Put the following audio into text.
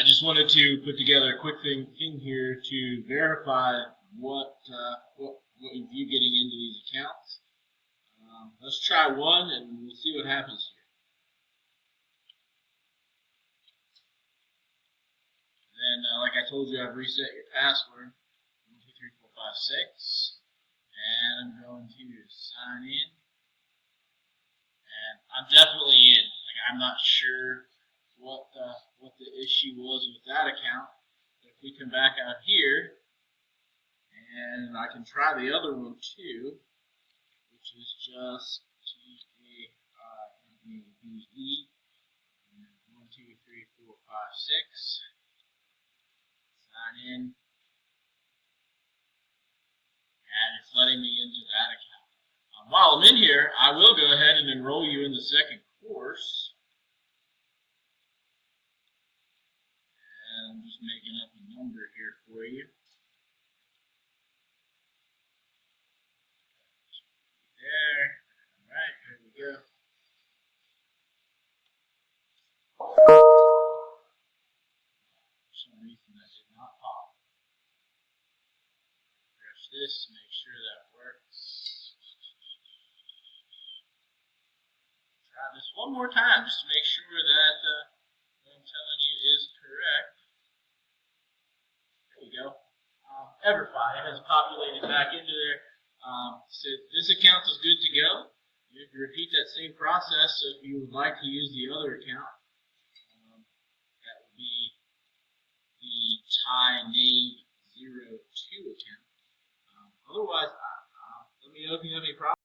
just wanted to put together a quick thing here to verify what you getting into these accounts. Let's try one and we'll see what happens here. Then, like I told you, I've reset your password. 1, 2, 3, 4, 5, 6, and I'm going to sign in. And I'm definitely in. Like, I'm not sure what the issue was with that account. But if we come back out here, and I can try the other one too, which is just TAINABE. 1, 2, 3, 4, 5, 6. Sign in, and it's letting me into that account. While I'm in here, I will go ahead and enroll you in the second course. And I'm just making up a number here for you. There. All right, here we go. For some reason that did not pop. Press this, make sure that works. Try this one more time just to make sure that what I'm telling you is correct. There we go. Everfi has populated back into there. So this account is good to go. You have to repeat that same process. So if you would like to use the other account, that would be the TAINABE02 account. Otherwise, let me know if you have any problems.